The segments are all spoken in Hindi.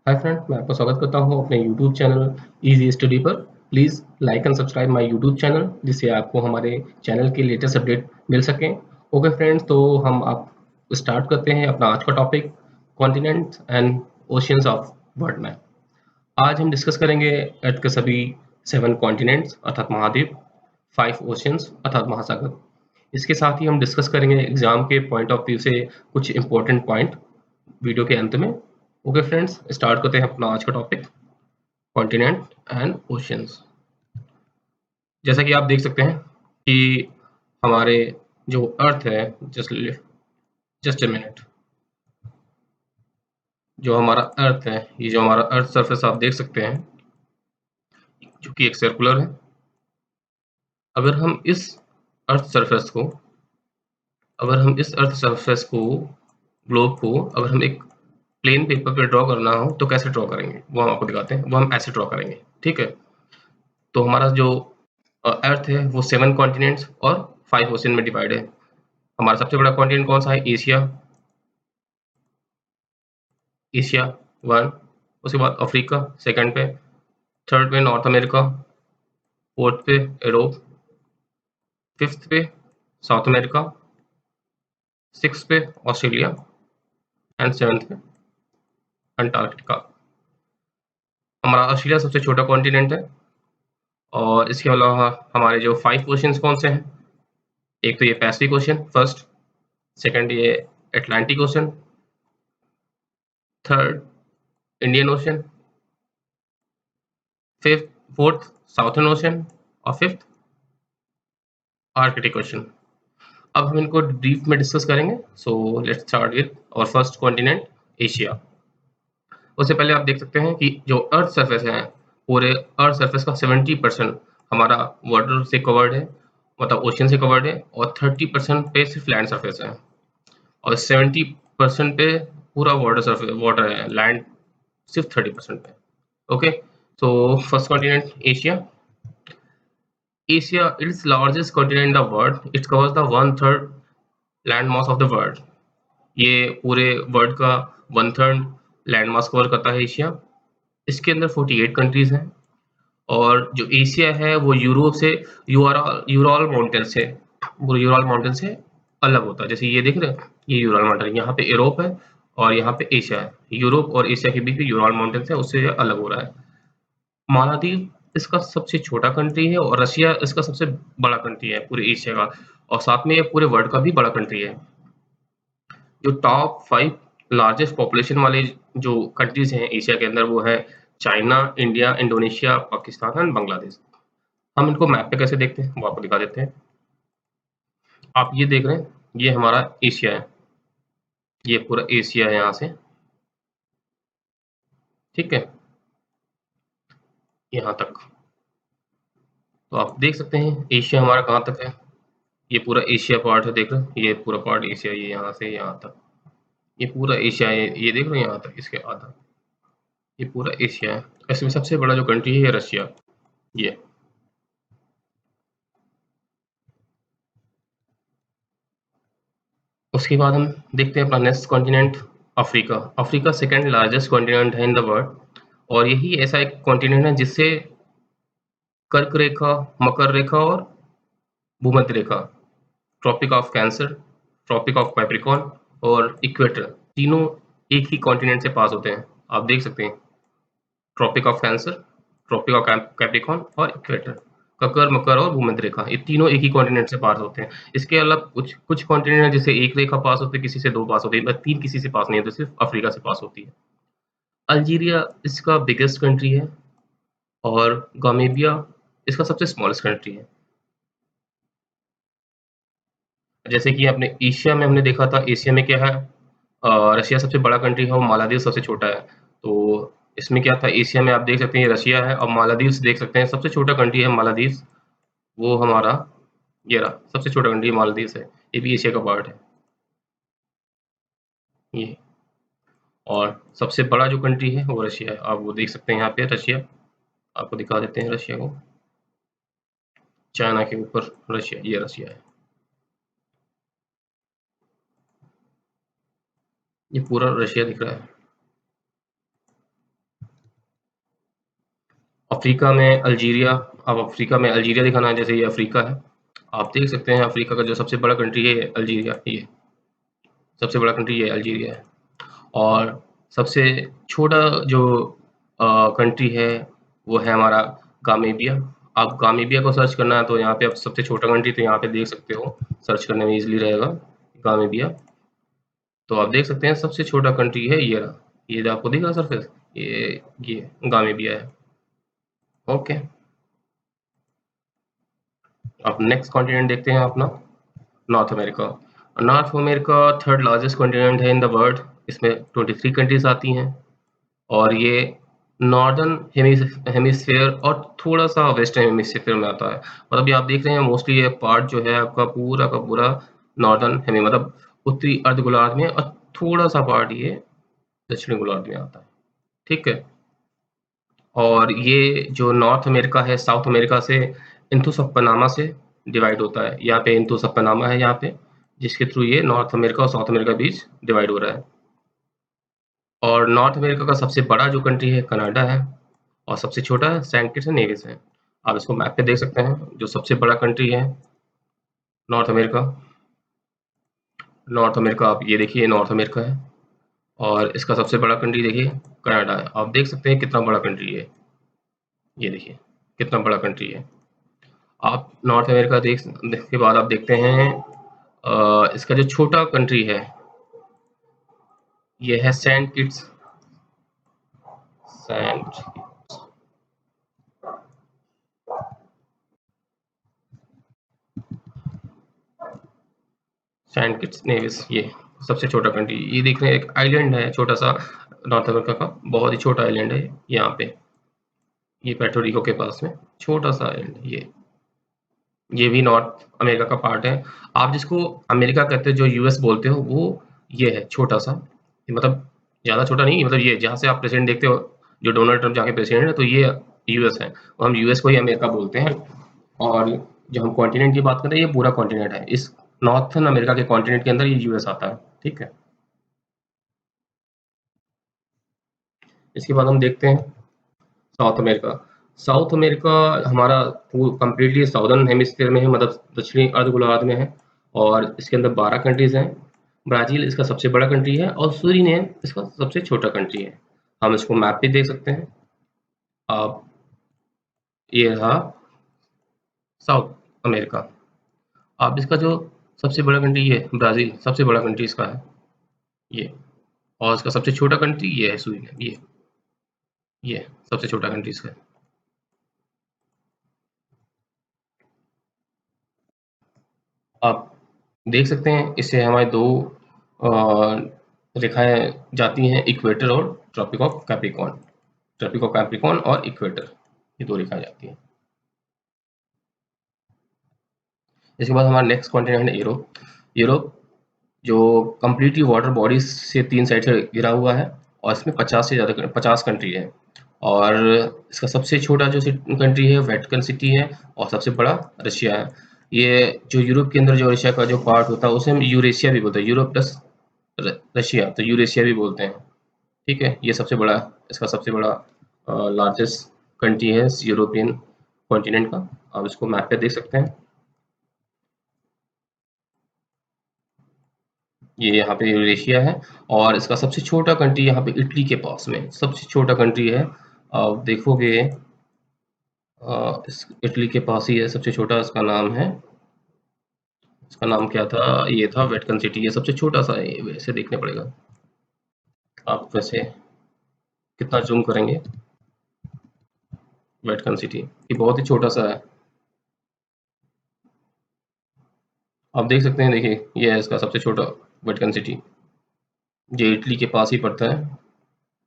हाय फ्रेंड, मैं आपका स्वागत करता हूं अपने यूट्यूब चैनल इजी स्टडी पर। Please like and subscribe my YouTube channel, जिससे आपको हमारे चैनल के लेटेस्ट अपडेट मिल सकें। ओके फ्रेंड्स, तो हम आप स्टार्ट करते हैं अपना आज का topic, continents and oceans of world map. आज हम डिस्कस करेंगे अर्थ के सभी 7 कॉन्टिनेंट्स अर्थात महाद्वीप, 5 ओशियंस अर्थात महासागर। इसके साथ ही हम डिस्कस करेंगे एग्जाम के पॉइंट ऑफ व्यू से कुछ इंपॉर्टेंट पॉइंट वीडियो के अंत में। ओके फ्रेंड्स, स्टार्ट करते हैं अपना आज का टॉपिक, कॉन्टिनेंट एंड ओशियंस। जैसा कि आप देख सकते हैं कि हमारे जो अर्थ है, जस्ट अ मिनट, जो हमारा अर्थ है, ये जो हमारा अर्थ सरफेस आप देख सकते हैं, जो कि एक सर्कुलर है। अगर हम इस अर्थ सरफेस को ग्लोब को अगर हम एक प्लेन पेपर पे ड्रॉ करना हो तो कैसे ड्रॉ करेंगे, वो हम आपको दिखाते हैं। वो हम ऐसे ड्रॉ करेंगे, ठीक है। तो हमारा जो अर्थ है वो 7 कॉन्टिनेंट्स और 5 ओशियन में डिवाइड है। हमारा सबसे बड़ा कॉन्टिनेंट कौन सा है? Asia, Asia 1। उसके बाद अफ्रीका सेकंड पे, थर्ड पे नॉर्थ अमेरिका, फोर्थ पे यूरोप, फिफ्थ पे साउथ अमेरिका, सिक्स पे ऑस्ट्रेलिया एंड सेवंथ पे अंटार्कटिका। हमारा ऑस्ट्रेलिया सबसे छोटा कॉन्टिनेंट है। और इसके अलावा हमारे जो 5 ओशियंस कौन से हैं? एक तो ये पैसिफिक ओशियन फर्स्ट, सेकंड ये Atlantic ocean, third Indian ocean, fifth fourth southern ocean और फिफ्थ आर्कटिक ओशियन। अब हम इनको ब्रीफ में डिस्कस करेंगे। सो लेट्स स्टार्ट विद और फर्स्ट कॉन्टिनेंट एशिया। उससे पहले आप देख सकते हैं कि जो अर्थ सरफेस है, पूरे अर्थ सरफेस का 70% हमारा वाटर से कवर्ड है, मतलब ओशियन से कवर्ड है, और 30% पे सिर्फ लैंड सरफेस है, और 70% पे पूरा वाटर है, लैंड सिर्फ 30% पे। Okay, so first continent Asia. Asia is largest continent in the world. It covers the 1/3 land mass of the world. ये पूरे वर्ल्ड का 1/3 लैंड मास कवर करता है एशिया। इसके अंदर 48 कंट्रीज हैं। और जो एशिया है वो यूरोप से यूरल माउंटेन से वो यूरल माउंटेन से अलग होता है। जैसे ये देख रहे हैं, ये यूरल माउंटेन, यहाँ पे यूरोप है और यहाँ पे एशिया है। यूरोप और एशिया के बीच में यूरल माउंटेन है, उससे ये अलग हो रहा है। मालदीव इसका सबसे छोटा कंट्री है और रशिया इसका सबसे बड़ा कंट्री है पूरे एशिया का, और साथ में ये पूरे वर्ल्ड का भी बड़ा कंट्री है। जो टॉप 5 लार्जेस्ट पॉपुलेशन वाले जो कंट्रीज हैं एशिया के अंदर, वो है China, India, Indonesia, Pakistan and Bangladesh. हम इनको मैप पे कैसे देखते हैं वो आपको दिखा देते हैं। आप ये देख रहे हैं, ये हमारा एशिया है, ये पूरा एशिया है यहाँ से, ठीक है, यहाँ तक। तो आप देख सकते हैं एशिया हमारा कहाँ तक है। ये पूरा एशिया पार्ट है, देख रहे हैं, ये पूरा पार्ट एशिया, ये यहाँ से यहाँ तक, ये पूरा एशिया है। ये देख रहे हैं यहाँ तक, इसके आधा, ये पूरा एशिया है। इसमें सबसे बड़ा जो कंट्री है ये रशिया, ये। उसके बाद हम देखते हैं अपना next continent Africa. Africa second largest continent है इन द वर्ल्ड, और यही ऐसा एक कॉन्टिनेंट है जिससे कर्क रेखा, मकर रेखा और भूमध्य रेखा, tropic of cancer, tropic of Capricorn और इक्वेटर, तीनों एक ही कॉन्टिनेंट से पास होते हैं। आप देख सकते हैं, Tropic of cancer, tropic of Capricorn और इक्वेटर, ककर, मकर और भूमध्य रेखा, ये तीनों एक ही कॉन्टिनेंट से पास होते हैं। इसके अलावा कुछ कुछ कॉन्टिनेंट है जिससे एक रेखा पास होती है, किसी से 2 पास होती है, बस 3 किसी से पास नहीं होती, सिर्फ अफ्रीका से पास होती है। अल्जीरिया इसका बिगेस्ट कंट्री है और गाम्बिया इसका सबसे स्मॉलेस्ट कंट्री है। जैसे कि आपने एशिया में हमने देखा था, एशिया में क्या है, रशिया सबसे बड़ा कंट्री है और मालदीव सबसे छोटा है। तो इसमें क्या था, एशिया में आप देख सकते हैं ये रशिया है, और मालदीव्स देख सकते हैं सबसे छोटा कंट्री है मालदीव्स, वो हमारा ये रहा, सबसे छोटा कंट्री मालदीव्स है, ये भी एशिया का पार्ट है ये। और सबसे बड़ा जो कंट्री है वो रशिया है, आप वो देख सकते हैं यहाँ पे रशिया, आपको दिखा देते हैं रशिया को, चाइना के ऊपर रशिया, ये रशिया है, ये पूरा रशिया दिख रहा है। अफ्रीका में अल्जीरिया। अब अफ्रीका में अल्जीरिया दिखाना है, जैसे ये अफ्रीका है, आप देख सकते हैं अफ्रीका का जो सबसे बड़ा कंट्री है अल्जीरिया, ये सबसे बड़ा कंट्री ये अल्जीरिया है। और सबसे छोटा जो कंट्री है वो है हमारा गामीबिया। आप गामीबिया को सर्च करना है तो यहाँ पे आप सबसे छोटा कंट्री तो यहाँ पे देख सकते हो, सर्च करने में इजीली रहेगा गामीबिया। तो आप देख सकते हैं सबसे छोटा कंट्री है ये रहा, ये जो आपको दिख रहा सरफेस, ये गामीबिया है। ओके, अब नेक्स्ट कॉन्टिनेंट देखते हैं अपना north America. North America third largest continent है इन द वर्ल्ड। इसमें 23 कंट्रीज आती हैं और ये नॉर्दर्न हेमिस्फेयर और थोड़ा सा वेस्टर्न हेमिस्फेयर में आता है। मतलब ये आप देख रहे हैं मोस्टली ये पार्ट जो है आपका पूरा का पूरा नॉर्दर्न हेमी मतलब उत्तरी अर्धगोलार्ध में, और थोड़ा सा पार्ट ये दक्षिणी गोलार्ध में आता है। ठीक है, और ये जो नॉर्थ अमेरिका है साउथ अमेरिका से इंथुस ऑफ पनामा से डिवाइड होता है। यहाँ पे इंथुस ऑफ पनामा है यहाँ पे, जिसके थ्रू ये नॉर्थ अमेरिका और साउथ अमेरिका बीच डिवाइड हो रहा है। और नॉर्थ अमेरिका का सबसे बड़ा जो कंट्री है कनाडा है, और सबसे छोटा है सेंट किट्स एंड नेविस है। आप इसको मैप पे देख सकते हैं, जो सबसे बड़ा कंट्री है नॉर्थ अमेरिका। नॉर्थ अमेरिका आप ये देखिए नॉर्थ अमेरिका है, और इसका सबसे बड़ा कंट्री देखिए कनाडा है। आप देख सकते हैं कितना बड़ा कंट्री है, ये देखिए कितना बड़ा कंट्री है। आप नॉर्थ अमेरिका देख के बाद आप देखते हैं इसका जो छोटा कंट्री है ये है Saint Kitts. Saint Saint Kitts Nevis, ये सबसे छोटा कंट्री। ये देख रहे हैं एक आइलैंड है छोटा सा, नॉर्थ अमेरिका का बहुत ही छोटा आइलैंड है यहाँ पे, ये पेट्रोरिको के पास में छोटा सा आइलैंड है ये भी नॉर्थ अमेरिका का पार्ट है। आप जिसको अमेरिका कहते हो, जो यूएस बोलते हो, वो ये है छोटा सा, मतलब ज़्यादा छोटा नहीं, मतलब ये जहाँ से आप प्रेसिडेंट देखते हो, जो डोनाल्ड ट्रंप जहाँ के प्रेसिडेंट है, तो ये यूएस है, और हम यूएस को ही अमेरिका बोलते हैं। और जो हम कॉन्टिनेंट की बात करें, ये पूरा कॉन्टिनेंट है, इस नॉर्थन अमेरिका के कॉन्टिनेंट के अंदर ये यूएस आता है। ठीक है, इसके बाद हम देखते हैं साउथ अमेरिका। साउथ अमेरिका हमारा कंप्लीटली साउदर्न हेमिस्फीयर में है, मतलब दक्षिणी अर्धगोलार्ध में है, और इसके अंदर 12 कंट्रीज हैं। ब्राज़ील इसका सबसे बड़ा कंट्री है और सूरीनेम इसका सबसे छोटा कंट्री है। हम इसको मैप पे देख सकते हैं आप, ये रहा साउथ अमेरिका। आप इसका जो सबसे बड़ा कंट्री ये ब्राज़ील सबसे बड़ा कंट्री इसका है ये, और इसका सबसे छोटा कंट्री ये है सूरीनेम, ये सबसे छोटा कंट्री इसका है। आप देख सकते हैं इससे हमारे दो रेखाएं जाती हैं, इक्वेटर और Tropic of Capricorn. Tropic of Capricorn और इक्वेटर, ये दो रेखाएं जाती हैं। इसके बाद हमारा नेक्स्ट कॉन्टिनेंट है यूरोप। यूरोप जो कंप्लीटली वाटर बॉडीज से 3 साइड से घिरा हुआ है, और इसमें 50 से ज़्यादा 50 कंट्री है। और इसका सबसे छोटा जो कंट्री है वेटिकन सिटी है, और सबसे बड़ा रशिया है। ये जो यूरोप के अंदर जो रशिया का जो पार्ट होता है उसे हम यूरेशिया भी बोलते हैं, यूरोप प्लस रशिया, तो यूरेशिया भी बोलते हैं। ठीक है, ये सबसे बड़ा, इसका सबसे बड़ा लार्जेस्ट कंट्री है इस यूरोपियन कॉन्टिनेंट का। आप इसको मैप पे देख सकते हैं, ये यहाँ पे यूरेशिया है, और इसका सबसे छोटा कंट्री यहाँ पे इटली के पास में सबसे छोटा कंट्री है। आप देखोगे इस इटली के पास ही है सबसे छोटा, इसका नाम है, इसका नाम क्या था, ये था वेटिकन सिटी। ये सबसे छोटा सा है, वैसे देखने पड़ेगा आप, वैसे कितना जूम करेंगे, वेटिकन सिटी ये बहुत ही छोटा सा है। आप देख सकते हैं, देखिए ये है इसका सबसे छोटा वेटिकन सिटी, ये इटली के पास ही पड़ता है,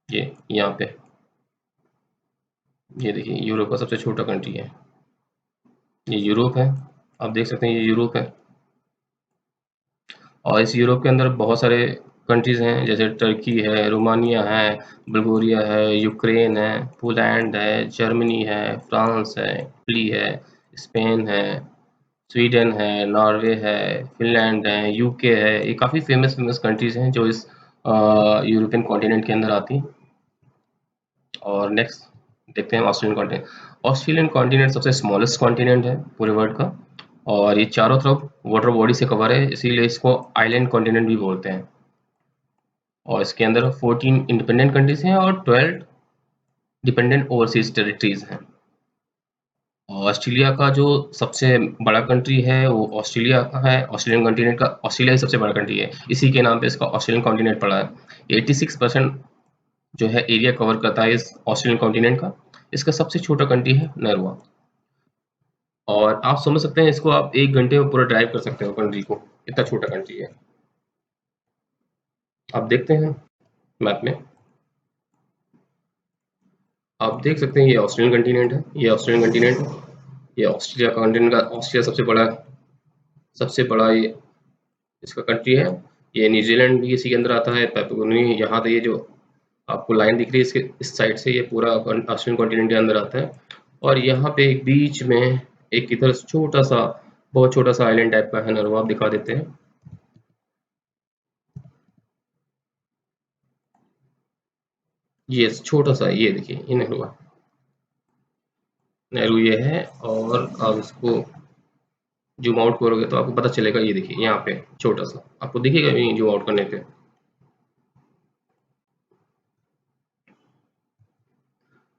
ये यहाँ पे, ये देखिए यूरोप का सबसे छोटा कंट्री है, ये यूरोप है। आप देख सकते हैं ये यूरोप है, और इस यूरोप के अंदर बहुत सारे कंट्रीज़ हैं, जैसे टर्की है, रोमानिया है, बुल्गारिया है, यूक्रेन है, पोलैंड है, जर्मनी है, फ्रांस है, इटली है, स्पेन है, स्वीडन है, नॉर्वे है, फिनलैंड है, यूके है। ये काफ़ी फेमस कंट्रीज़ हैं जो इस यूरोपियन कॉन्टिनेंट के अंदर आती हैं। और नेक्स्ट देखते हैं ऑस्ट्रेलियन कॉन्टिनेंट। ऑस्ट्रेलियन कॉन्टिनेंट सबसे स्मॉलेस्ट कॉन्टिनेंट है पूरे वर्ल्ड का, और ये चारों तरफ वाटर बॉडी से कवर है, इसीलिए इसको आइलैंड कॉन्टिनेंट भी बोलते हैं। और इसके अंदर 14 इंडिपेंडेंट कंट्रीज हैं और 12 डिपेंडेंट ओवरसीज टेरिटरीज हैं। ऑस्ट्रेलिया का जो सबसे बड़ा कंट्री है वो ऑस्ट्रेलिया का है, ऑस्ट्रेलियन कॉन्टिनेंट का। ऑस्ट्रेलिया ही सबसे बड़ा कंट्री है, इसी के नाम पे इसका ऑस्ट्रेलियन कॉन्टिनेंट पड़ा है। 86% जो है एरिया कवर करता है इस ऑस्ट्रेलियन कॉन्टिनेंट का। इसका सबसे छोटा कंट्री है नरवा। और आप समझ सकते हैं इसको, आप 1 घंटे में पूरा ड्राइव कर सकते हो कंट्री को, इतना छोटा कंट्री है। आप देखते हैं मैप में, आप देख सकते हैं ये ऑस्ट्रेलियन कॉन्टिनेंट है, ये ऑस्ट्रेलियन कॉन्टिनेंट है, ये ऑस्ट्रेलिया कॉन्टिनेंट का, ऑस्ट्रेलिया सबसे बड़ा ये इसका कंट्री है। ये न्यूजीलैंड भी इसी के अंदर आता है, पैपुआ न्यू, यहाँ पे ये जो आपको लाइन दिख रही है इसके इस साइड से ये पूरा ऑस्ट्रेलियन कॉन्टिनेंट के अंदर आता है। और यहाँ पे एक बीच में एक इधर छोटा सा, बहुत छोटा सा आइलैंड टाइप का है ना, वो आप दिखा देते हैं। ये छोटा सा, ये देखिए ये नेहरू ये है। और आप इसको जूम आउट करोगे तो आपको पता चलेगा, ये देखिए यहाँ पे छोटा सा आपको दिखेगा जूम आउट करने पे।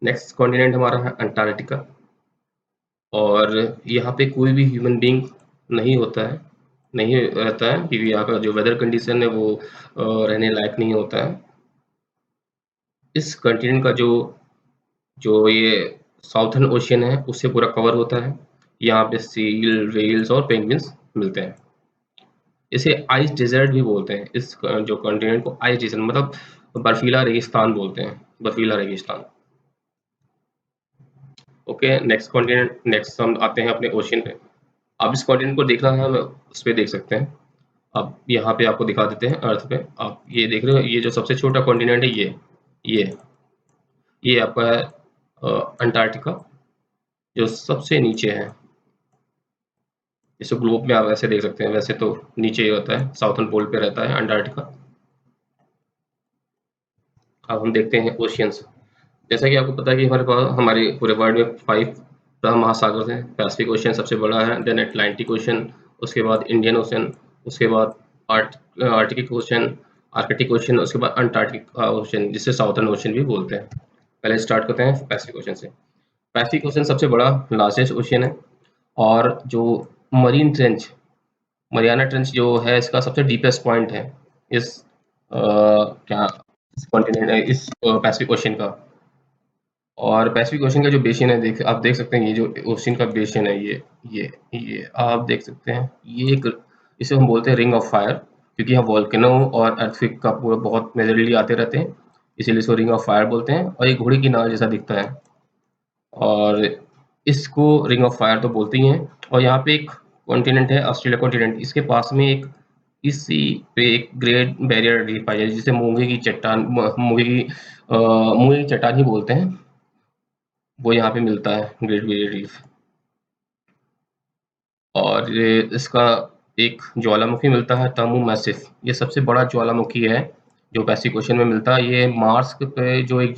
नेक्स्ट कॉन्टिनेंट हमारा है अंटार्कटिका। और यहाँ पे कोई भी ह्यूमन बीइंग नहीं होता है, नहीं रहता है, क्योंकि यहाँ का जो वेदर कंडीशन है वो रहने लायक नहीं होता है। इस कॉन्टिनेंट का जो जो ये साउथर्न ओशियन है उससे पूरा कवर होता है। यहाँ पे सील, व्हेल्स और पेंगुइन्स मिलते हैं। इसे आइस डेजर्ट भी बोलते हैं, इस जो कॉन्टिनेंट को आइस डेजर्ट मतलब बर्फीला रेगिस्तान बोलते हैं, बर्फीला रेगिस्तान। ओके, नेक्स्ट कॉन्टिनेंट, नेक्स्ट हम आते हैं अपने ओशियन पे। अब इस कॉन्टिनेंट को देखना है, हम उस पे देख सकते हैं। अब यहाँ पे आपको दिखा देते हैं अर्थ पे, आप ये देख रहे हो, ये जो सबसे छोटा कॉन्टिनेंट है ये ये आपका है अंटार्कटिका, जो सबसे नीचे है। इसको ग्लोब में आप ऐसे देख सकते हैं, वैसे तो नीचे ही होता है, साउथर्न पोल पे रहता है अंटार्कटिका। अब हम देखते हैं ओशियंस। जैसा कि आपको पता है कि हमारे पास, हमारे पूरे वर्ल्ड में 5 महासागर हैं। पैसिफिक ओशियन सबसे बड़ा है, देन अटलांटिक ओशियन, उसके बाद इंडियन ओशियन, उसके बाद आर्कटिक ओशियन, उसके बाद अंटार्कटिक ओशियन, जिसे साउथर्न ओशियन भी बोलते हैं। पहले स्टार्ट करते हैं पैसिफिक ओशियन से। पैसिफिक ओशियन सबसे बड़ा लार्जेस्ट ओशियन है। और जो मरीन ट्रेंच, मरियाना ट्रेंच जो है इसका सबसे डीपेस्ट पॉइंट है इस क्या इस कॉन्टिनेंट, इस पैसिफिक ओशियन का। और पैसिफिक ओशियन का जो बेसिन है, आप देख सकते हैं, ये जो ओशियन का बेसिन है, ये आप देख सकते हैं, ये एक, इसे हम बोलते हैं रिंग ऑफ फायर, क्योंकि यहाँ वॉल्केनो और अर्थक्वेक का पूरा बहुत मेजरली आते रहते हैं, इसीलिए इसको रिंग ऑफ फायर बोलते हैं। और एक घोड़े की नाल जैसा दिखता है, और इसको रिंग ऑफ फायर तो बोलते ही हैं। और यहाँ पे एक कॉन्टिनेंट है ऑस्ट्रेलिया कॉन्टिनेंट, इसके पास में एक, इसी पे एक ग्रेट बैरियर रीफ पाई जाती है, जिसे मूंगे की चट्टान ही बोलते हैं, वो यहाँ पे मिलता है, ग्रेट बैरियर रीफ। और ये इसका एक ज्वालामुखी मिलता है, तमु मैसिफ, ये सबसे बड़ा ज्वालामुखी है जो पैसिफिक ओशन में मिलता है। ये मार्स पे जो एक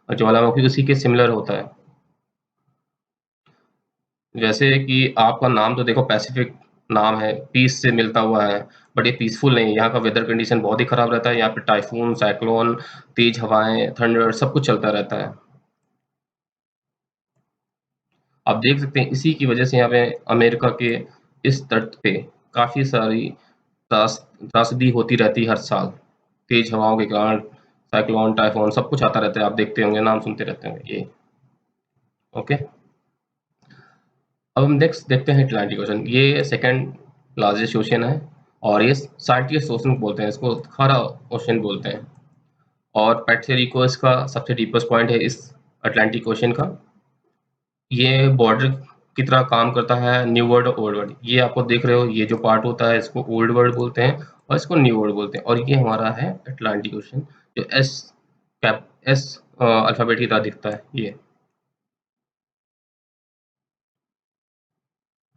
ज्वालामुखी उसी के सिमिलर होता है। जैसे कि आपका नाम तो देखो पैसिफिक नाम है, पीस से मिलता हुआ है, बट ये पीसफुल नहीं है। यहाँ का वेदर कंडीशन बहुत ही खराब रहता है, यहाँ पे टाइफून, साइक्लोन, तेज हवाएं, थंडर सब कुछ चलता रहता है। आप देख सकते हैं इसी की वजह से यहाँ पे अमेरिका के इस तट पे काफी सारी त्रासदी होती रहती है हर साल, तेज हवाओं के कारण, साइक्लोन, टाइफून सब कुछ आता रहता है, आप देखते होंगे, नाम सुनते रहते होंगे ये। ओके, अब हम नेक्स्ट देखते हैं अटलांटिक ओशन। ये सेकंड लार्जेस्ट ओशन है, और ये साल्टियस्ट ओशन बोलते हैं इसको, खारा ओशन बोलते हैं। और पेट्रो रिको इसका सबसे डीपेस्ट पॉइंट है इस अटलांटिक ओशन का। ये बॉर्डर की तरह काम करता है न्यू वर्ल्ड और ओल्ड वर्ल्ड। ये आपको देख रहे हो, ये जो पार्ट होता है इसको ओल्ड वर्ल्ड बोलते हैं, और इसको न्यू वर्ल्ड बोलते हैं। और ये हमारा है अटलांटिक ओशन, जो एस अल्फाबेट की तरह दिखता है ये।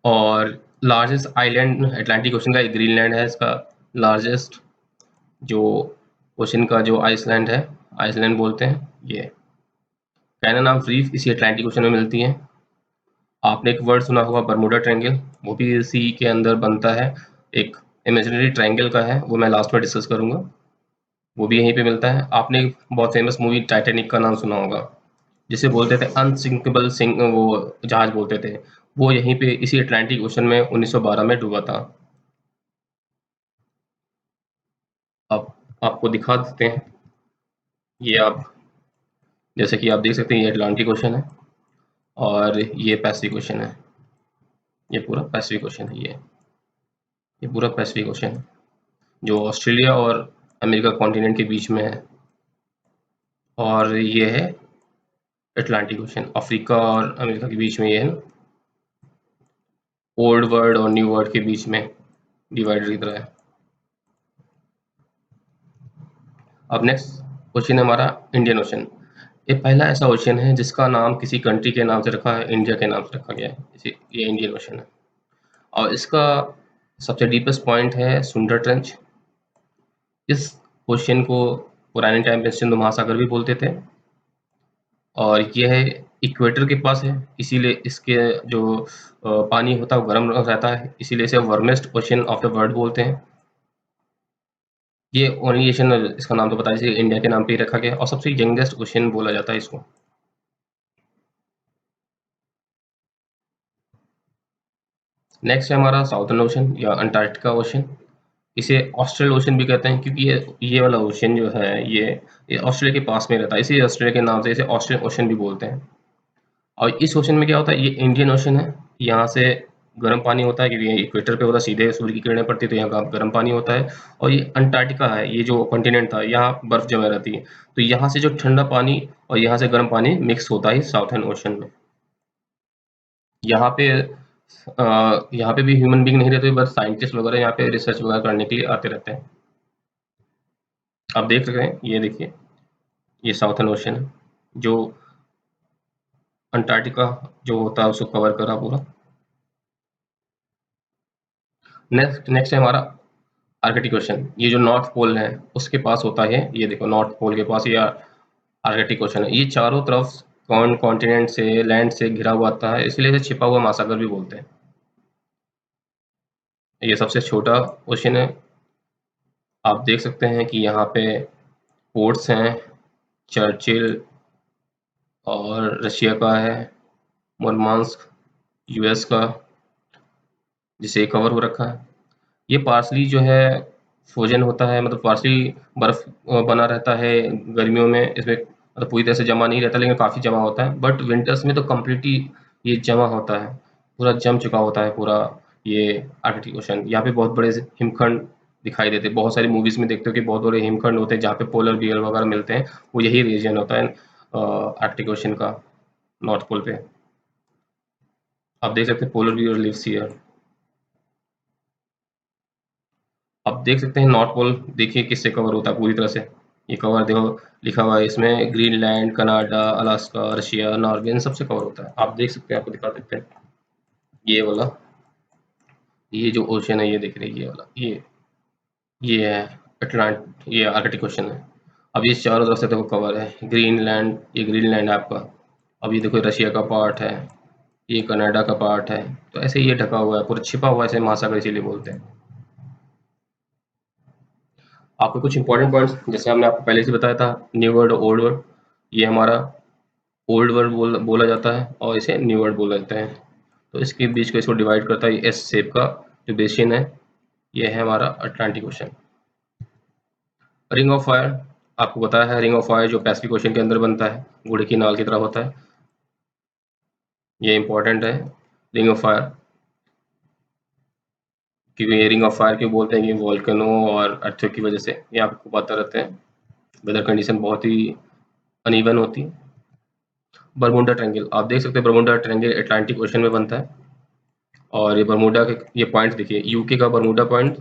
और लार्जेस्ट आइलैंड अटलांटिक ओशन का एक ग्रीनलैंड है, इसका लार्जेस्ट जो ओशन का जो आइसलैंड है, आइसलैंड बोलते हैं ये। कैनन ऑफ रीफ इसी अटलांटिक ओशन में मिलती है। आपने एक वर्ड सुना होगा बरमूडा ट्रायंगल, वो भी इसी के अंदर बनता है। एक इमेजिनरी ट्रायंगल का है, वो मैं लास्ट में डिस्कस करूंगा, वो भी यहीं पे मिलता है। आपने एक बहुत फेमस मूवी टाइटैनिक का नाम सुना होगा, जिसे बोलते थे अनसिंकेबल सिंक, वो जहाज बोलते थे, वो यहीं पे इसी अटलांटिक ओशन में 1912 में डूबा था। अब आपको दिखा देते हैं, ये आप जैसे कि आप देख सकते हैं, ये अटलांटिक ओशन है और ये पैसिफिक ओशन है। ये पूरा पैसिफिक ओशन है, ये पूरा पैसिफिक ओशन है जो ऑस्ट्रेलिया और अमेरिका कॉन्टिनेंट के बीच में है। और ये है अटलांटिक ओशन, अफ्रीका और अमेरिका के बीच में ये है, ओल्ड वर्ल्ड और न्यू वर्ल्ड के बीच में डिवाइडर की तरह है। अब नेक्स्ट क्वेश्चन है हमारा इंडियन ओशन। ये पहला ऐसा ओशन है जिसका नाम किसी कंट्री के नाम से रखा है, इंडिया के नाम से रखा गया है, ये इंडियन ओशन है। और इसका सबसे डीपेस्ट पॉइंट है सुंदर ट्रेंच। इस ओशन को पुराने टाइम में सिंधु महासागर भी बोलते थे, और यह इक्वेटर के पास है, इसीलिए इसके जो पानी होता है वो गर्म रहता है, इसीलिए इसे warmest ocean of the world बोलते हैं। ये ओनली ओशन, इसका नाम तो पता है, इंडिया के नाम पे ही रखा गया है, और सबसे यंगेस्ट ओशन बोला जाता है इसको। नेक्स्ट है हमारा साउथर्न ओशन या अंटार्कटिका ओशन। इसे ऑस्ट्रेल ओशन भी कहते हैं, क्योंकि ये वाला ओशन जो है ये ऑस्ट्रेलिया के पास में रहता है, इसीलिए ऑस्ट्रेलिया के नाम से इसे ऑस्ट्रेलियन ओशन भी बोलते हैं। और इस ओशन में क्या होता है, ये इंडियन ओशन है, यहाँ से गर्म पानी होता है, क्योंकि इक्वेटर पे होता है, सीधे सूर्य की किरणें पड़ती है, तो यहाँ गर्म पानी होता है। और ये अंटार्कटिका है, ये जो कॉन्टिनेंट था, यहाँ बर्फ जमा रहती है, तो यहाँ से जो ठंडा पानी और यहाँ से गर्म पानी मिक्स होता है साउथर्न ओशन में। यहाँ पे यहाँ पे भी ह्यूमन बीइंग नहीं रहते, बस साइंटिस्ट वगैरह यहाँ पे रिसर्च वगैरह करने के लिए आते रहते हैं। आप देख रहे हैं, ये देखिए, ये साउथर्न ओशन है जो अंटार्कटिका जो होता है उसको कवर करा पूरा। नेक्स्ट है हमारा आर्कटिक ओशन। ये जो नॉर्थ पोल है उसके पास होता है, ये देखो नॉर्थ पोल के पास ये आर्कटिक ओशन है। ये चारों तरफ कॉन्टिनेंट से, लैंड से घिरा हुआ आता है, इसलिए इसे छिपा हुआ महासागर भी बोलते हैं। ये सबसे छोटा ओशन है। आप देख सकते हैं कि यहाँ पे पोर्ट्स हैं, चर्चिल और रशिया का है, मुरमांस्क यूएस का, जिसे कवर हो रखा है। ये पार्सली जो है फ्रोजन होता है, मतलब पार्सली बर्फ बना रहता है गर्मियों में, इसमें मतलब पूरी तरह से जमा नहीं रहता, लेकिन काफ़ी जमा होता है। बट विंटर्स में तो कम्प्लीटली ये जमा होता है, पूरा जम चुका होता है पूरा ये आर्कटिक ओशन। यहाँ पे बहुत बड़े से हिमखंड दिखाई देते हैं, बहुत सारी मूवीज़ में देखते हो कि बहुत बड़े हिमखंड होते हैं जहाँ पे पोलर बियर वगैरह मिलते हैं, वो यही रीजन होता है आर्कटिक ओशन का, नॉर्थ पोल पे। आप देख सकते हैं पोलर बियर लिव्स हियर। आप देख सकते हैं नॉर्थ पोल, देखिए किससे कवर होता है पूरी तरह से। ये कवर देखो, लिखा हुआ है इसमें Greenland, Canada, Alaska, Russia, Norway, इन सबसे कवर होता है। आप देख सकते हैं, आपको दिखा देते हैं, ये वाला, ये जो ओशन है, ये देख रहे हैं, ये वाला, ये है अटलांट, ये आर्कटिक ओशन है। अब ये चारों तरफ से देखो कवर है, ग्रीनलैंड, ये ग्रीनलैंड है आपका। अब ये देखो रशिया का पार्ट है, ये कनाडा का पार्ट है, तो ऐसे ये ढका हुआ है, पूरा छिपा हुआ है, ऐसे महासागर इसीलिए बोलते हैं। आपको कुछ इंपॉर्टेंट पॉइंट्स, जैसे हमने आपको पहले से बताया था, न्यू वर्ल्ड और ओल्ड वर्ल्ड, ये हमारा ओल्ड वर्ल्ड बोला जाता है और इसे न्यू वर्ल्ड बोला जाता है। तो इसके बीच को इसको डिवाइड करता है एस शेप का जो बेसिन है, ये है हमारा Atlantic ocean. Ring of fire, आपको बताया है, रिंग ऑफ फायर जो पैसिफिक ओशन के अंदर बनता है, घोड़े की नाल की तरह होता है, ये इंपॉर्टेंट है रिंग ऑफ फायर। क्योंकि ये रिंग ऑफ फायर क्यों बोलते हैं, कि वोल्केनो और अर्थक्वेक की वजह से ये आपको पता रहते हैं, वेदर कंडीशन बहुत ही अनइवन होती है। बरमुडा ट्रायंगल, आप देख सकते हैं बरमुडा ट्रायंगल अटलांटिक ओशन में बनता है। और ये बरमुडा के ये पॉइंट देखिए, यूके का बरमुडा पॉइंट,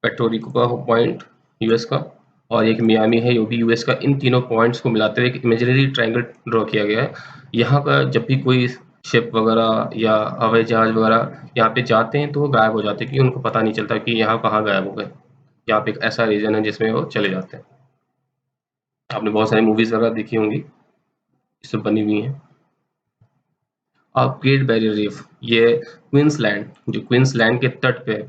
पेट्रोरिको का पॉइंट यूएस का, और एक मियामी है जो भी यूएस का। इन तीनों पॉइंट्स को मिलाते हुए एक इमेजिनरी ट्रायंगल ड्रॉ किया गया है। यहाँ का जब भी कोई शिप वगैरह या हवाई जहाज वगैरह यहाँ पे जाते हैं तो वो गायब हो जाते हैं, क्योंकि उनको पता नहीं चलता कि यहाँ कहाँ गायब हो गए। यहाँ पे एक ऐसा रीजन है जिसमें वो चले जाते हैं। आपने बहुत सारी मूवीज वगैरह देखी होंगी। इसमें बनी हुई हैं। अब ग्रेट बैरियर रीफ, ये क्वींसलैंड, जो क्वींसलैंड के तट पे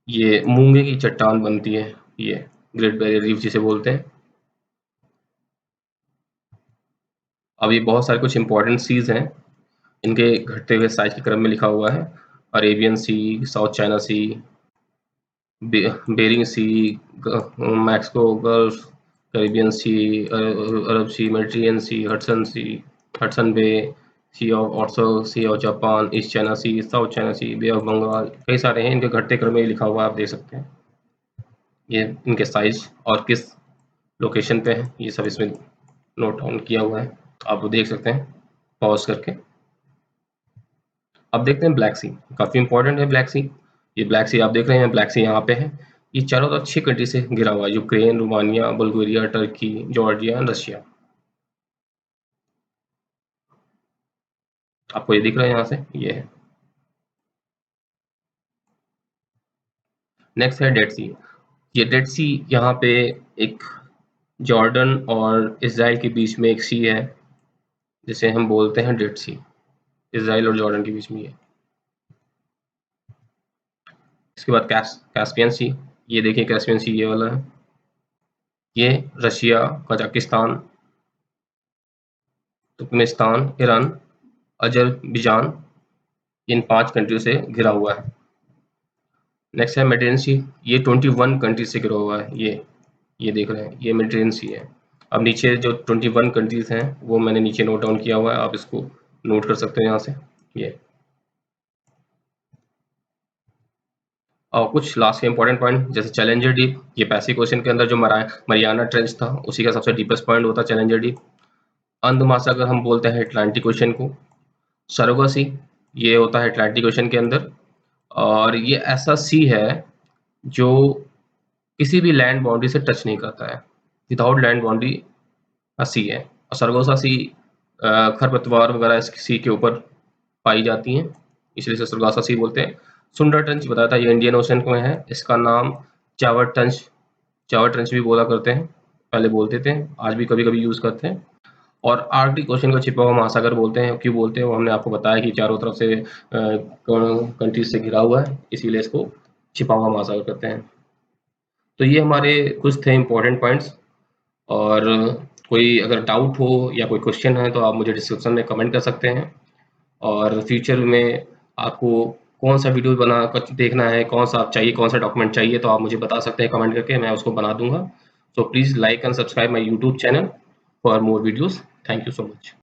ये मूंगे की चट्टान बनती है, ये ग्रेट बैरियर रीफ जिसे बोलते हैं। अब ये बहुत सारे कुछ इंपॉर्टेंट सीज हैं, इनके घटते हुए साइज के क्रम में लिखा हुआ है। Arabian sea, south China sea, Bering sea, Mexico gulf, Caribbean sea, Arab sea, Mediterranean sea, Hudson bay, sea of ऑर्सो, sea of Japan, east China sea, south China sea, bay of Bengal, कई सारे हैं, इनके घटते क्रम में लिखा हुआ है, आप देख सकते हैं। ये इनके साइज और किस लोकेशन पे है, ये सब इसमें नोट डाउन किया हुआ है, आप वो देख सकते हैं पॉज करके। अब देखते हैं ब्लैक सी, काफ़ी इंपॉर्टेंट है ब्लैक सी। ये ब्लैक सी आप देख रहे हैं, ब्लैक सी यहाँ पे है। ये चारों तरफ 6 कंट्री से घिरा हुआ है, Ukraine, Romania, Bulgaria, Turkey, Georgia, Russia. आपको ये दिख रहा है यहाँ से, ये है। नेक्स्ट है डेड सी। ये डेड सी यहाँ पे एक जॉर्डन और इसराइल के बीच में एक सी है, जिसे हम बोलते हैं डेड सी, इसराइल और जॉर्डन के बीच में ये। इसके बाद कैस्पियन सी, ये देखिए कैस्पियन सी ये वाला है। ये Russia, Kazakhstan, Turkmenistan, Iran, Azerbaijan, इन 5 कंट्री से घिरा हुआ है। नेक्स्ट है मेडिटेरियन सी, ये 21 कंट्री से घिरा हुआ है, ये देख रहे हैं, ये मेडिटेरियन सी है। अब नीचे जो 21 कंट्रीज हैं वो मैंने नीचे नोट डाउन किया हुआ है, आप इसको नोट कर सकते हैं यहाँ से। ये और कुछ लास्ट के इंपॉर्टेंट पॉइंट, जैसे चैलेंजर डीप, ये पैसिफिक ओशन के अंदर जो मरियाना ट्रेंच था उसी का सबसे डीपेस्ट पॉइंट होता है चैलेंजर डीप। अंध महासागर हम बोलते हैं अटलांटिक ओशन को। सरोगसी, ये होता है अटलांटिक ओशन के अंदर, और ये ऐसा सी है जो किसी भी लैंड बाउंड्री से टच नहीं करता है, विदाउट लैंड बाउंड्री का सी है। और सरगोसा सी खरपतवार वगैरह इस सी के ऊपर पाई जाती हैं, इसलिए इसे सरगोसा सी बोलते हैं। सुंदर ट्रंच बताया था, ये इंडियन ओशन में है, इसका नाम चावर ट्रंच भी बोला करते हैं, पहले बोलते थे, आज भी कभी कभी यूज करते हैं। और आर्कटिक ओशन को छिपा हुआ महासागर बोलते हैं, क्यों बोलते हैं वो हमने आपको बताया कि चारों तरफ से कंट्रीज से घिरा हुआ है, इसीलिए इसको छिपा हुआ महासागर कहते हैं। तो ये हमारे कुछ थे इम्पोर्टेंट पॉइंट्स, और कोई अगर डाउट हो या कोई क्वेश्चन है तो आप मुझे डिस्क्रिप्शन में कमेंट कर सकते हैं। और फ्यूचर में आपको कौन सा वीडियो बना कर देखना है, कौन सा आप चाहिए, कौन सा डॉक्यूमेंट चाहिए, तो आप मुझे बता सकते हैं कमेंट करके, मैं उसको बना दूंगा। So please like and subscribe my YouTube channel for more videos. Thank you so much.